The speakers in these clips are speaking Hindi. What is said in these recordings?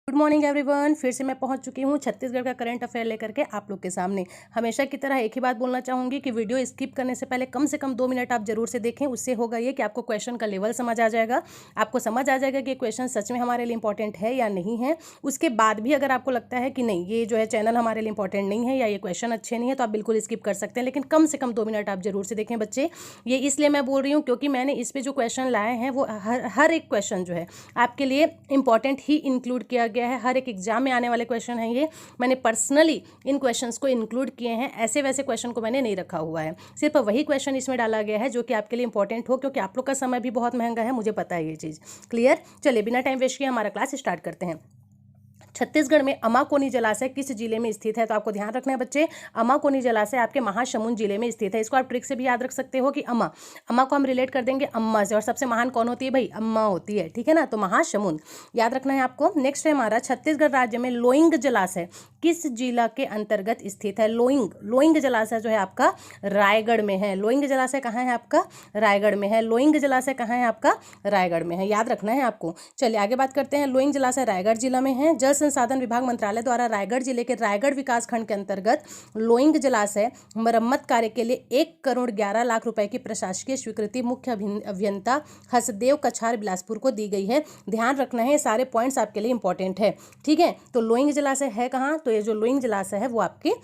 Good morning everyone. फिर से मैं पहुंच चुकी हूं छत्तीसगढ़ का करंट अफेयर लेकर के आप लोग के सामने। हमेशा की तरह एक ही बात बोलना चाहूंगी कि वीडियो स्किप करने से पहले कम से कम 2 मिनट आप जरूर से देखें। उससे होगा ये कि आपको क्वेश्चन का लेवल समझ आ जाएगा, आपको समझ आ जाएगा कि क्वेश्चन सच में हमारे लिए इंपॉर्टेंट है या नहीं है। उसके बाद भी अगर आपको लगता है कि नहीं ये जो है चैनल हमारे लिए इंपॉर्टेंट नहीं है या ये क्वेश्चन अच्छे नहीं है तो आप बिल्कुल स्किप कर सकते हैं, लेकिन कम से कम 2 मिनट आप जरूर से देखें बच्चे। ये इसलिए मैं बोल रही हूँ क्योंकि मैंने इस पर जो क्वेश्चन लाए हैं वो हर एक क्वेश्चन जो है आपके लिए इंपॉर्टेंट ही इंक्लूड किया गया है। हर एक एग्जाम में आने वाले क्वेश्चन हैं ये, मैंने पर्सनली इन क्वेश्चंस को इंक्लूड किए हैं। ऐसे वैसे क्वेश्चन को मैंने नहीं रखा हुआ है, सिर्फ वही क्वेश्चन इसमें डाला गया है जो कि आपके लिए इंपॉर्टेंट हो, क्योंकि आप लोग का समय भी बहुत महंगा है, मुझे पता है ये चीज़। क्लियर? चलिए बिना टाइम वेस्ट किए हमारा क्लास स्टार्ट करते हैं। छत्तीसगढ़ में अमाकोनी जलाशय किस जिले में स्थित है? तो आपको ध्यान रखना है बच्चे, अमाकोनी जलाशय आपके महासमुंद जिले में स्थित है। इसको आप ट्रिक से भी याद रख सकते हो कि अम्मा को हम रिलेट कर देंगे अम्मा से, और सबसे महान कौन होती है भाई? अम्मा होती है, ठीक है ना। तो महासमुंद याद रखना है आपको। नेक्स्ट है हमारा, छत्तीसगढ़ राज्य में लोइंग जलाशय किस जिला के अंतर्गत स्थित है? लोइंग जलाशय जो है आपका रायगढ़ में है। लोइंग जलाशय कहाँ है आपका? रायगढ़ में है। लोइंग जलाशय कहाँ है आपका? रायगढ़ में है, याद रखना है आपको। चलिए आगे बात करते हैं। लोइंग जलाशय रायगढ़ जिला में है। जल संसाधन विभाग मंत्रालय द्वारा रायगढ़ जिले के रायगढ़ विकास खंड के अंतर्गत लोइंग जलाशय मरम्मत कार्य के लिए 1,11,00,000 रुपए की प्रशासकीय स्वीकृति मुख्य अभियंता हसदेव कछार बिलासपुर को दी गई है। ध्यान रखना है, सारे पॉइंट्स आपके लिए इंपॉर्टेंट है, ठीक है। तो लोइंग जलाशय है कहाँ? तो ये जो लोइंग जलाशय है वो आपके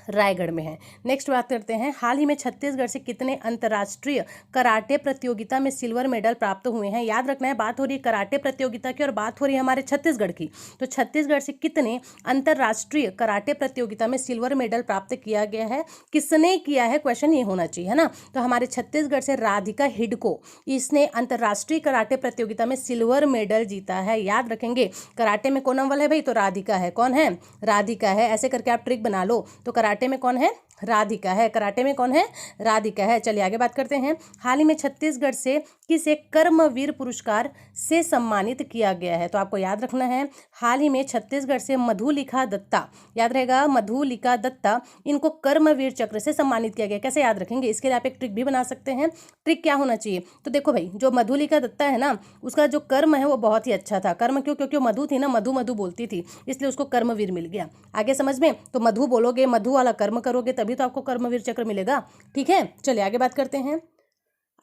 रायगढ़ में है। नेक्स्ट बात करते हैं, हाल ही में छत्तीसगढ़ से कितने अंतर्राष्ट्रीय कराटे प्रतियोगिता में सिल्वर मेडल प्राप्त हुए हैं? याद रखना है, बात हो रही है कराटे प्रतियोगिता की और बात हो रही है हमारे छत्तीसगढ़ की। तो छत्तीसगढ़ से कितने अंतर्राष्ट्रीय कराटे प्रतियोगिता में सिल्वर मेडल प्राप्त किया गया है? किसने किया है, क्वेश्चन ये होना चाहिए, है ना। तो हमारे छत्तीसगढ़ से राधिका हिडको, इसने अंतर्राष्ट्रीय कराटे प्रतियोगिता में सिल्वर मेडल जीता है। याद रखेंगे, कराटे में कौन अव्वल है भाई? तो राधिका है। कौन है? राधिका है। ऐसे करके आप ट्रिक बना लो। तो कराटे में कौन है? राधिका है। कराटे में कौन है? राधिका है। चलिए आगे बात करते हैं। हाल ही में छत्तीसगढ़ से किसे कर्मवीर पुरस्कार से सम्मानित किया गया है? तो आपको याद रखना है, हाल ही में छत्तीसगढ़ से मधुलिका दत्ता, याद रहेगा मधुलिका दत्ता, इनको कर्मवीर चक्र से सम्मानित किया गया। कैसे याद रखेंगे? इसके लिए आप एक ट्रिक भी बना सकते हैं। ट्रिक क्या होना चाहिए? तो देखो भाई, जो मधुलिका दत्ता है ना, उसका जो कर्म है वो बहुत ही अच्छा था। कर्म क्यों? क्योंकि वो मधु थी ना, मधु मधु बोलती थी, इसलिए उसको कर्मवीर मिल गया। आगे समझ में? तो मधु बोलोगे, मधु वाला कर्म करोगे, तभी तो आपको कर्मवीर चक्र मिलेगा, ठीक है। चलिए आगे बात करते हैं।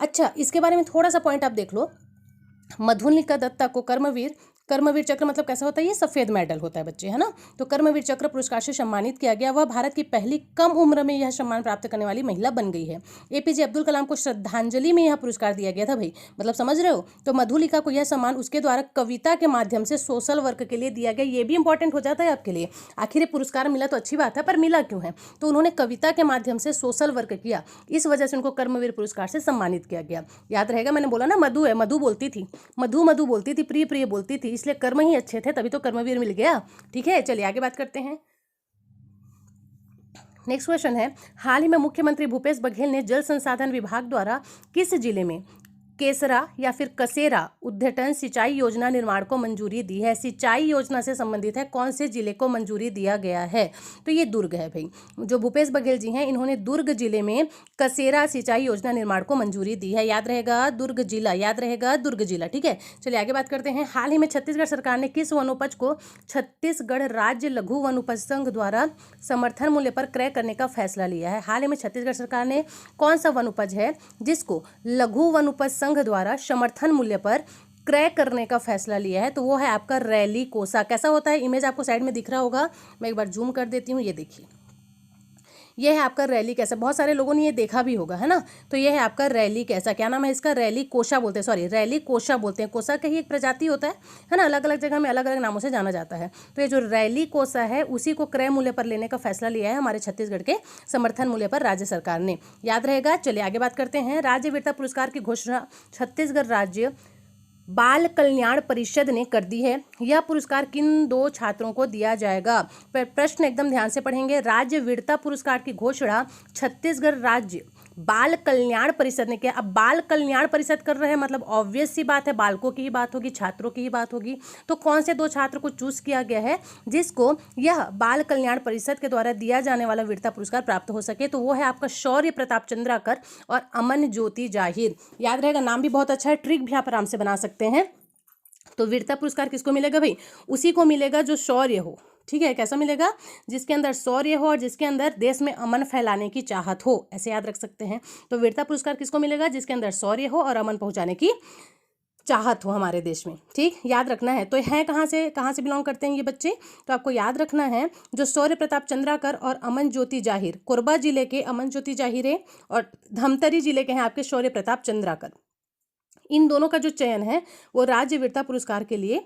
अच्छा, इसके बारे में थोड़ा सा पॉइंट आप देख लो। मधुलिका दत्ता को कर्मवीर चक्र मतलब कैसा होता है? ये सफेद मेडल होता है बच्चे, है ना। तो कर्मवीर चक्र पुरस्कार से सम्मानित किया गया। वह भारत की पहली कम उम्र में यह सम्मान प्राप्त करने वाली महिला बन गई है। एपीजे अब्दुल कलाम को श्रद्धांजलि में यह पुरस्कार दिया गया था भाई, मतलब समझ रहे हो। तो मधुलिका को यह सम्मान उसके द्वारा कविता के माध्यम से सोशल वर्क के लिए दिया गया। ये भी इंपॉर्टेंट हो जाता है आपके लिए। आखिर पुरस्कार मिला तो अच्छी बात है, पर मिला क्यों है? तो उन्होंने कविता के माध्यम से सोशल वर्क किया, इस वजह से उनको कर्मवीर पुरस्कार से सम्मानित किया गया। याद रहेगा, मैंने बोला ना मधु है, मधु बोलती थी, मधु बोलती थी, प्रिय प्रिय बोलती थी, इसलिए कर्म ही अच्छे थे, तभी तो कर्मवीर मिल गया, ठीक है। चलिए आगे बात करते हैं। नेक्स्ट क्वेश्चन है, हाल ही में मुख्यमंत्री भूपेश बघेल ने जल संसाधन विभाग द्वारा किस जिले में केसरा या फिर कसेरा उद्घटन सिंचाई योजना निर्माण को मंजूरी दी है? सिंचाई योजना से संबंधित है, कौन से जिले को मंजूरी दिया गया है? तो ये दुर्ग है भाई। जो भूपेश बघेल जी हैं, इन्होंने दुर्ग जिले में कसेरा सिंचाई योजना निर्माण को मंजूरी दी है। याद रहेगा दुर्ग जिला, याद रहेगा दुर्ग जिला, ठीक है। चलिए आगे बात करते हैं। हाल ही में छत्तीसगढ़ सरकार ने किस वनोपज को छत्तीसगढ़ राज्य लघु वनोपज संघ द्वारा समर्थन मूल्य पर क्रय करने का फैसला लिया है? हाल ही में छत्तीसगढ़ सरकार ने कौन सा वनोपज है जिसको लघु वनोपज संघ द्वारा समर्थन मूल्य पर क्रय करने का फैसला लिया है? तो वो है आपका रैली कोसा। कैसा होता है? इमेज आपको साइड में दिख रहा होगा, मैं एक बार जूम कर देती हूँ। ये देखिए, ये है आपका रैली कैसा। बहुत सारे लोगों ने ये देखा भी होगा, है ना। तो ये है आपका रैली कैसा, क्या नाम है इसका? रैली कोशा बोलते हैं, सॉरी रैली कोशा बोलते हैं। कोसा का ही एक प्रजाति होता है ना, अलग अलग जगह में अलग अलग नामों से जाना जाता है। तो ये जो रैली कोसा है उसी को क्रय मूल्य पर लेने का फैसला लिया है हमारे छत्तीसगढ़ के समर्थन मूल्य पर राज्य सरकार ने, याद रहेगा। चलिए आगे बात करते हैं। राज्य वीरता पुरस्कार की घोषणा छत्तीसगढ़ राज्य बाल कल्याण परिषद ने कर दी है। यह पुरस्कार किन 2 छात्रों को दिया जाएगा? प्रश्न एकदम ध्यान से पढ़ेंगे। राज्य वीरता पुरस्कार की घोषणा छत्तीसगढ़ राज्य बाल कल्याण परिषद ने किया। अब बाल कल्याण परिषद कर रहे हैं, मतलब ऑब्वियस सी बात है, बालकों की ही बात होगी, छात्रों की ही बात होगी। तो कौन से 2 छात्र को चूज किया गया है जिसको यह बाल कल्याण परिषद के द्वारा दिया जाने वाला वीरता पुरस्कार प्राप्त हो सके? तो वो है आपका शौर्य प्रताप चंद्राकर और अमन ज्योति जाहिर। याद रहेगा, नाम भी बहुत अच्छा है, ट्रिक भी आप आराम से बना सकते हैं। तो वीरता पुरस्कार किसको मिलेगा भाई? उसी को मिलेगा जो शौर्य हो, ठीक है। कैसा मिलेगा? जिसके अंदर शौर्य हो और जिसके अंदर देश में अमन फैलाने की चाहत हो, ऐसे याद रख सकते हैं। तो वीरता पुरस्कार किसको मिलेगा? जिसके अंदर शौर्य हो और अमन पहुंचाने की चाहत हो हमारे देश में, ठीक, याद रखना है। तो हैं कहाँ से बिलोंग करते हैं ये बच्चे? तो आपको याद रखना है जो शौर्य प्रताप चंद्राकर और अमन ज्योति जाहिर, कोरबा जिले के अमन ज्योति जाहिर है और धमतरी जिले के हैं आपके शौर्य प्रताप चंद्राकर। इन दोनों का जो चयन है वो राज्य वीरता पुरस्कार के लिए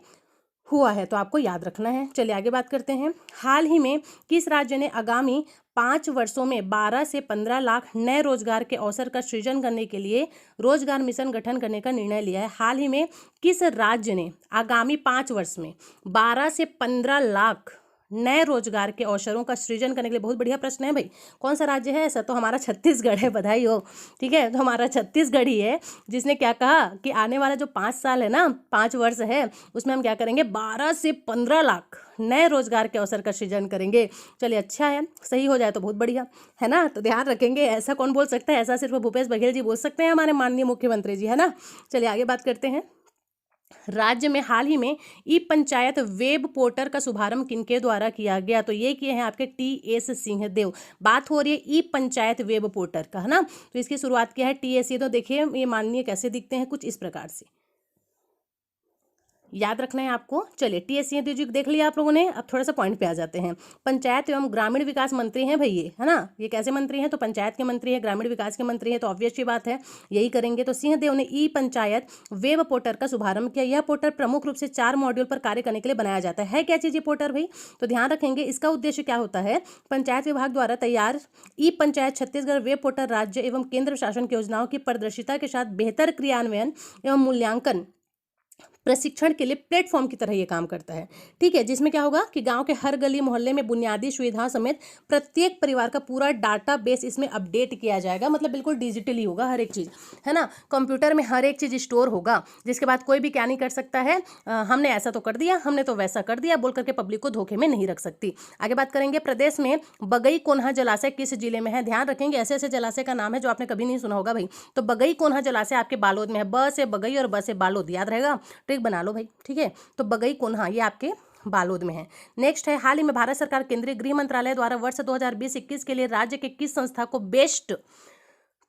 हुआ है, तो आपको याद रखना है। चलिए आगे बात करते हैं। हाल ही में किस राज्य ने आगामी 5 वर्षों में 12 से 15 लाख नए रोजगार के अवसर का सृजन करने के लिए रोजगार मिशन गठन करने का निर्णय लिया है? हाल ही में किस राज्य ने आगामी 5 वर्ष में 12 से 15 लाख नए रोजगार के अवसरों का सृजन करने के लिए? बहुत बढ़िया प्रश्न है भाई। कौन सा राज्य है ऐसा? तो हमारा छत्तीसगढ़ है, बधाई हो, ठीक है। तो हमारा छत्तीसगढ़ ही है जिसने क्या कहा कि आने वाला जो 5 साल है ना, 5 वर्ष है, उसमें हम क्या करेंगे? 12 से 15 लाख नए रोजगार के अवसर का सृजन करेंगे। चलिए अच्छा है, सही हो जाए तो बहुत बढ़िया है ना। तो ध्यान रखेंगे, ऐसा कौन बोल सकता है? ऐसा सिर्फ भूपेश बघेल जी बोल सकते हैं, हमारे माननीय मुख्यमंत्री जी, है ना। चलिए आगे बात करते हैं। राज्य में हाल ही में ई पंचायत वेब पोर्टल का शुभारंभ किनके द्वारा किया गया? तो ये किए हैं आपके TS सिंहदेव। बात हो रही है ई पंचायत वेब पोर्टल का, है ना। तो इसकी शुरुआत किया है TS। तो देखिए ये माननीय कैसे दिखते हैं, कुछ इस प्रकार से याद रखना है आपको। चलिए TS सिंहदेव जी देख लिया आप लोगों ने। अब थोड़ा सा पॉइंट पे आ जाते हैं। पंचायत एवं ग्रामीण विकास मंत्री हैं भाई ये, है ना। ये कैसे मंत्री हैं? तो पंचायत के मंत्री हैं, ग्रामीण विकास के मंत्री हैं, तो ऑब्वियस सी बात है यही करेंगे। तो सिंहदेव ने ई पंचायत वेब पोर्टल का शुभारंभ किया। यह पोर्टल प्रमुख रूप से 4 मॉड्यूल पर कार्य करने के लिए बनाया जाता है। क्या चीज़ ये पोर्टल भाई? तो ध्यान रखेंगे, इसका उद्देश्य क्या होता है? पंचायत विभाग द्वारा तैयार ई पंचायत छत्तीसगढ़ वेब पोर्टल राज्य एवं केंद्र शासन की योजनाओं की पारदर्शिता के साथ बेहतर क्रियान्वयन एवं मूल्यांकन प्रशिक्षण के लिए प्लेटफॉर्म की तरह ये काम करता है, ठीक है। जिसमें क्या होगा कि गांव के हर गली मोहल्ले में बुनियादी सुविधाओं समेत प्रत्येक परिवार का पूरा डाटा बेस इसमें अपडेट किया जाएगा। मतलब बिल्कुल डिजिटली होगा हर एक चीज़, है ना। कंप्यूटर में हर एक चीज़ स्टोर होगा, जिसके बाद कोई भी क्या नहीं कर सकता है, हमने ऐसा तो कर दिया, हमने तो वैसा कर दिया बोल करके पब्लिक को धोखे में नहीं रख सकती। आगे बात करेंगे। प्रदेश में बगई कोन्हा जलाशय किस जिले में है? ध्यान रखेंगे, ऐसे ऐसे जलाशय का नाम है जो आपने कभी नहीं सुना होगा भाई। तो बगई कोन्हा जलाशय आपके बालोद में है। ब से बगई और ब से बालोद, याद रहेगा, ट्रिक बना लो भाई, ठीक है। तो बगई कोन्हा ये आपके बालोद में है। नेक्स्ट है, हाल ही में भारत सरकार केंद्रीय गृह मंत्रालय द्वारा वर्ष 2020-21 के लिए राज्य के किस संस्था को बेस्ट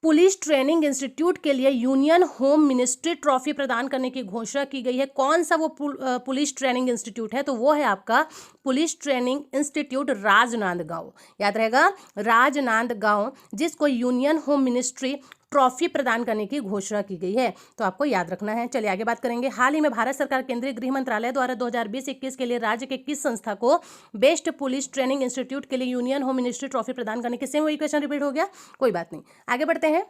पुलिस ट्रेनिंग इंस्टीट्यूट के लिए यूनियन होम मिनिस्ट्री ट्रॉफी प्रदान करने की घोषणा की गई है? कौन सा वो पुलिस ट्रेनिंग इंस्टीट्यूट है? तो वो है आपका पुलिस ट्रेनिंग इंस्टीट्यूट राजनांदगांव, याद रहेगा, राजनांदगांव, जिसको यूनियन होम मिनिस्ट्री ट्रॉफी प्रदान करने की घोषणा की गई है। तो आपको याद रखना है। चलिए आगे बात करेंगे। हाल ही में भारत सरकार केंद्रीय गृह मंत्रालय द्वारा 2020-21 के लिए राज्य के किस संस्था को बेस्ट पुलिस ट्रेनिंग इंस्टीट्यूट के लिए यूनियन होम मिनिस्ट्री ट्रॉफी प्रदान करने की? सेम वही क्वेश्चन रिपीट हो गया, कोई बात नहीं, आगे बढ़ते हैं।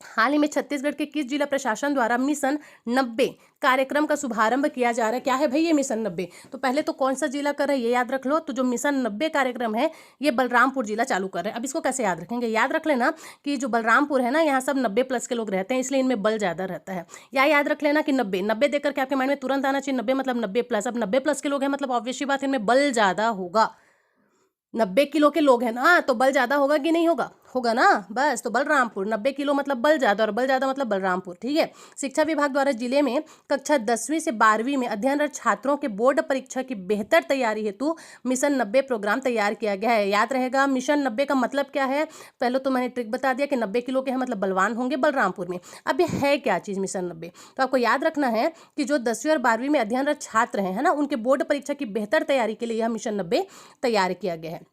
हाल ही में छत्तीसगढ़ के किस जिला प्रशासन द्वारा मिशन 90 कार्यक्रम का शुभारंभ किया जा रहा है? क्या है भाई ये मिशन 90? तो पहले तो कौन सा जिला कर रहा है ये याद रख लो। तो जो मिशन 90 कार्यक्रम है ये बलरामपुर जिला चालू कर रहा है। अब इसको कैसे याद रखेंगे? याद रख लेना कि जो बलरामपुर है ना, यहाँ सब 90+ के लोग रहते हैं, इसलिए इनमें बल ज़्यादा रहता है। या याद रख लेना कि 90 देख करके आपके माइंड में तुरंत आना चाहिए 90 मतलब 90+। अब 90+ के लोग हैं मतलब ऑब्वियसली बात है इनमें बल ज़्यादा होगा। 90 किलो के लोग हैं ना, तो बल ज़्यादा होगा कि नहीं होगा? होगा ना, बस। तो बलरामपुर 90 किलो मतलब बल ज़्यादा, और बल ज़्यादा मतलब बलरामपुर, ठीक है। शिक्षा विभाग द्वारा जिले में कक्षा 10वीं से 12वीं में अध्ययनरत छात्रों के बोर्ड परीक्षा की बेहतर तैयारी हेतु मिशन 90 प्रोग्राम तैयार किया गया है। याद रहेगा मिशन 90 का मतलब क्या है? पहले तो मैंने ट्रिक बता दिया कि 90 किलो के हैं मतलब बलवान होंगे बलरामपुर में। अब ये है क्या चीज़ मिशन 90? तो आपको याद रखना है कि जो 10वीं और 12वीं में अध्ययनरत छात्र हैं, है ना, उनके बोर्ड परीक्षा की बेहतर तैयारी के लिए यह मिशन 90 तैयार किया गया है।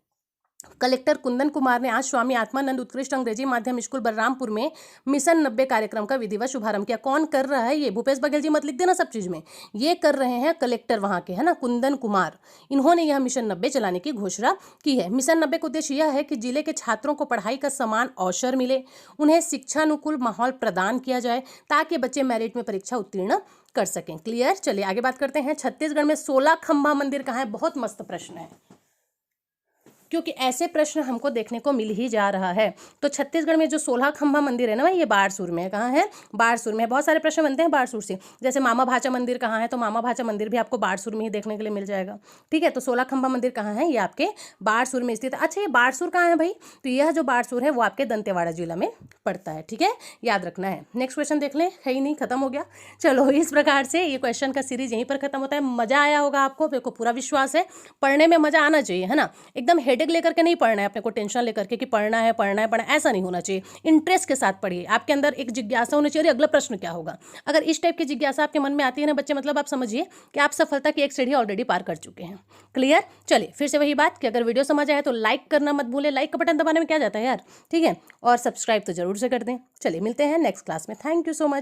कलेक्टर कुंदन कुमार ने आज स्वामी आत्मानंद उत्कृष्ट अंग्रेजी माध्यम स्कूल बलरामपुर में मिशन 90 कार्यक्रम का विधिवत शुभारंभ किया। कौन कर रहा है ये? भूपेश बघेल जी मत लिख देना सब चीज में। ये कर रहे हैं कलेक्टर वहां के, है ना, कुंदन कुमार। इन्होंने यह मिशन 90 चलाने की घोषणा की है। मिशन 90 का उद्देश्य यह है कि जिले के छात्रों को पढ़ाई का समान अवसर मिले, उन्हें शिक्षानुकूल माहौल प्रदान किया जाए ताकि बच्चे मेरिट में परीक्षा उत्तीर्ण कर सकें। क्लियर? चलिए आगे बात करते हैं। छत्तीसगढ़ में 16 खंभा मंदिर कहाँ है? बहुत मस्त प्रश्न है। क्योंकि ऐसे प्रश्न हमको देखने को मिल ही जा रहा है। तो छत्तीसगढ़ में जो 16 खंभा मंदिर है ना भाई, ये बारसूर में है। कहाँ है? बारसूर में है। बहुत सारे प्रश्न बनते हैं बारसूर से, जैसे मामा भाचा मंदिर कहाँ है, तो मामा भाचा मंदिर भी आपको बारसूर में ही देखने के लिए मिल जाएगा। ठीक है, तो 16 खंभा मंदिर कहाँ है? ये आपके बारसूर में स्थित है। अच्छा, ये बारसूर कहाँ है भाई? तो यह जो बारसूर है वो आपके दंतेवाड़ा जिला में पड़ता है। ठीक है, याद रखना है। नेक्स्ट क्वेश्चन देख लें। है ही नहीं, खत्म हो गया। चलो, इस प्रकार से ये क्वेश्चन का सीरीज यहीं पर खत्म होता है। मजा आया होगा आपको, मेरे को पूरा विश्वास है। पढ़ने में मजा आना चाहिए, है ना? एकदम हेडेक लेकर के नहीं पढ़ना है, अपने को टेंशन लेकर के कि पढ़ना है पढ़ना है पढ़ना है, ऐसा नहीं होना चाहिए। इंटरेस्ट के साथ पढ़िए। आपके अंदर एक जिज्ञासा होनी चाहिए, अगला प्रश्न क्या होगा। अगर इस टाइप की जिज्ञासा आपके मन में आती है ना बच्चे, मतलब आप समझिए कि आप सफलता की एक सीढ़ी ऑलरेडी पार कर चुके हैं। क्लियर? चलिए, फिर से वही बात कि अगर वीडियो समझ आए तो लाइक करना मत भूलें। लाइक का बटन दबाने में क्या जाता है यार, ठीक है? और सब्सक्राइब तो जरूर से कर दें। चलिए, मिलते हैं नेक्स्ट क्लास में। Thank you so much.